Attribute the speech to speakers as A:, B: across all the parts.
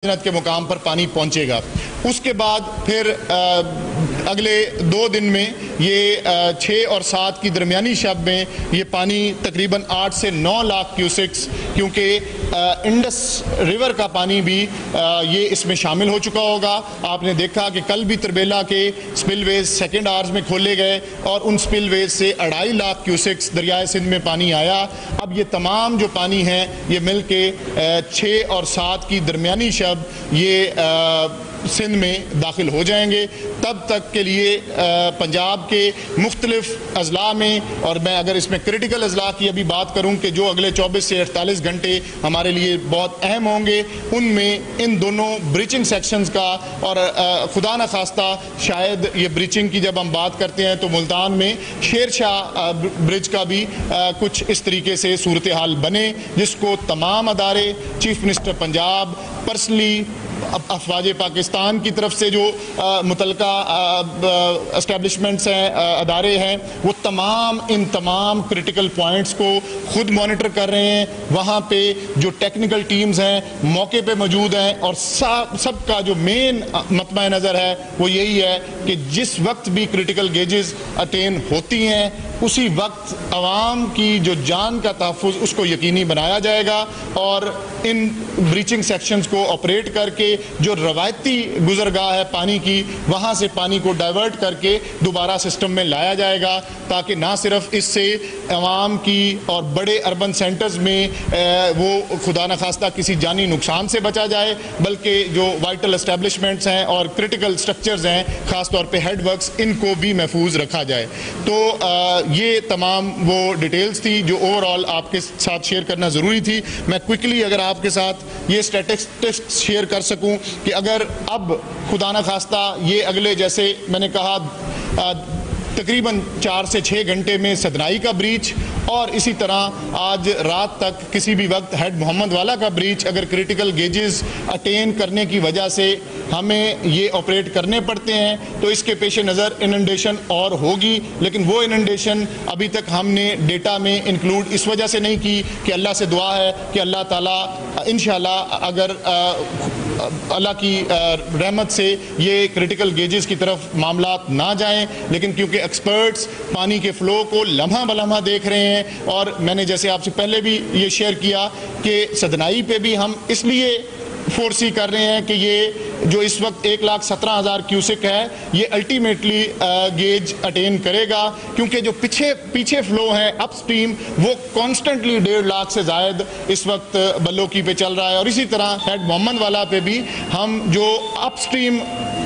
A: के मुकाम पर पानी पहुंचेगा। उसके बाद फिर अगले 2 दिन में ये 6 और 7 की दरमियानी शब में ये पानी तकरीबन 8 से 9 लाख क्यूसेक्स, क्योंकि इंडस रिवर का पानी भी ये इसमें शामिल हो चुका होगा। आपने देखा कि कल भी तरबेला के स्पिलवेज सेकेंड आवर्स में खोले गए और उन स्पिलवेज से 2.5 लाख क्यूसेक्स दरियाए सिंध में पानी आया। अब ये तमाम जो पानी है ये मिल के 6 और 7 की दरमियानी शब ये सिंध में दाखिल हो जाएंगे। तब तक के लिए पंजाब के मुख्तलिफ अजला में, और मैं अगर इसमें क्रिटिकल अजला की अभी बात करूं कि जो अगले 24 से 48 घंटे हमारे लिए बहुत अहम होंगे, उनमें इन दोनों ब्रीचिंग सेक्शंस का और खुदा न खास्ता शायद ये ब्रीचिंग की जब हम बात करते हैं तो मुल्तान में शेर शाह ब्रिज का भी कुछ इस तरीके से सूरत हाल बने, जिसको तमाम अदारे, चीफ मिनिस्टर पंजाब पर्सनली, अफवाज पाकिस्तान की तरफ से जो मुतलका एस्टेब्लिशमेंट्स हैं, अदारे हैं, वो इन तमाम क्रिटिकल पॉइंट्स को खुद मॉनिटर कर रहे हैं। वहाँ पे जो टेक्निकल टीम्स हैं मौके पे मौजूद हैं, और सबका जो मेन मतमा नज़र है वो यही है कि जिस वक्त भी क्रिटिकल गेजेस अटेन होती हैं उसी वक्त आवाम की जो जान का तहफ़्फ़ुज़ उसको यकीनी बनाया जाएगा, और इन ब्रीचिंग सेक्शंस को ऑपरेट करके जो रवायती गुजरगाह है पानी की, वहाँ से पानी को डाइवर्ट करके दोबारा सिस्टम में लाया जाएगा, ताकि ना सिर्फ इससे आवाम की और बड़े अर्बन सेंटर्स में वो खुदा न खास्ता किसी जानी नुकसान से बचा जाए, बल्कि जो वाइटल एस्टेब्लिशमेंट्स हैं और क्रिटिकल स्ट्रक्चर्स हैं, ख़ास तौर पे हेड वर्क्स, इनको भी महफूज रखा जाए। तो ये तमाम वो डिटेल्स थी जो ओवरऑल आपके साथ शेयर करना ज़रूरी थी। मैं क्विकली अगर आपके साथ ये स्टैटिस्टिक्स शेयर कर सकूं कि अगर अब खुदा न खास्ता ये अगले, जैसे मैंने कहा, तकरीबन 4 से 6 घंटे में सदनाई का ब्रीच, और इसी तरह आज रात तक किसी भी वक्त हेड मोहम्मद वाला का ब्रीच अगर क्रिटिकल गेजेस अटेन करने की वजह से हमें ये ऑपरेट करने पड़ते हैं तो इसके पेश नज़र इनंडेशन और होगी। लेकिन वो इनंडेशन अभी तक हमने डेटा में इंक्लूड इस वजह से नहीं की कि अल्लाह से दुआ है कि अल्लाह ताला इंशाल्लाह अगर अल्लाह की रहमत से ये क्रिटिकल गेजेस की तरफ मामलात ना जाएं, लेकिन क्योंकि एक्सपर्ट्स पानी के फ़्लो को लम्हा बलम्हा देख रहे हैं, और मैंने जैसे आपसे पहले भी ये शेयर किया कि सदनाई पे भी हम इसलिए फोर्सी कर रहे हैं कि ये जो इस वक्त 1,17,000 क्यूसेक है ये अल्टीमेटली गेज अटेन करेगा, क्योंकि जो पीछे फ्लो है अपस्ट्रीम वो कॉन्स्टेंटली 1.5 लाख से ज़ायद इस वक्त बल्लोकी पे चल रहा है। और इसी तरह हेड मोहम्मद वाला पे भी हम जो अपस्ट्रीम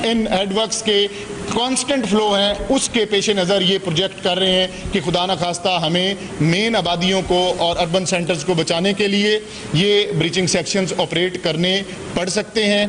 A: इन हेडवर्क्स के कांस्टेंट फ्लो हैं उसके पेश नज़र ये प्रोजेक्ट कर रहे हैं कि खुदा न खास्ता हमें मेन आबादियों को और अर्बन सेंटर्स को बचाने के लिए ये ब्रीचिंग सेक्शंस ऑपरेट करने पड़ सकते हैं।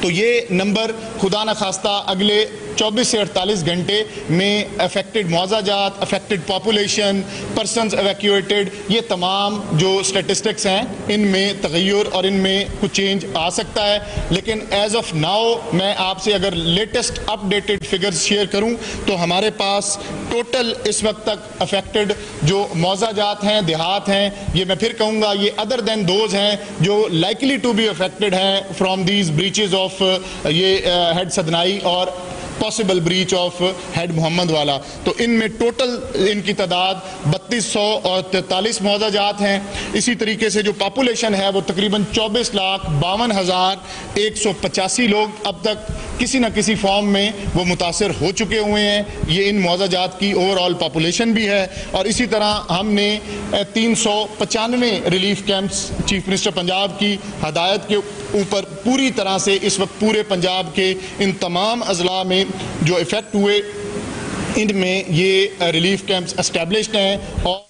A: तो ये नंबर खुदा न खास्ता अगले 24 से 48 घंटे में affected मुआवजात, affected population, persons evacuated, ये तमाम जो स्टेटिस्टिक्स हैं इनमें तगय्युर और इनमें कुछ चेंज आ सकता है। लेकिन एज ऑफ नाउ मैं आपसे अगर लेटेस्ट अपडेटेड फिगर्स शेयर करूं तो हमारे पास टोटल इस वक्त तक अफेक्टेड जो मुआवजात हैं, देहात हैं, ये मैं फिर कहूँगा ये अदर दैन दोज हैं जो लाइकली टू बी अफेक्टेड हैं फ्राम दीज ब्रीचेज ऑफ ये हेड सदनाई और possible breach of head Muhammad Wala. तो इनमें टोटल इनकी तादाद 3243 मुआवजात हैं। इसी तरीके से जो पॉपुलेशन है वो तकरीबन 24,52,185 लोग अब तक किसी न किसी फॉर्म में वो मुतासर हो चुके हुए हैं। ये इन मुआवजात की ओवरऑल पॉपुलेशन भी है। और इसी तरह हमने 395 relief camps chief minister Punjab की हदायत के ऊपर पूरी तरह से इस वक्त पूरे पंजाब के इन तमाम अजला में जो इफ़ेक्ट हुए इनमें ये रिलीफ कैंप्स एस्टेब्लिश्ड हैं। और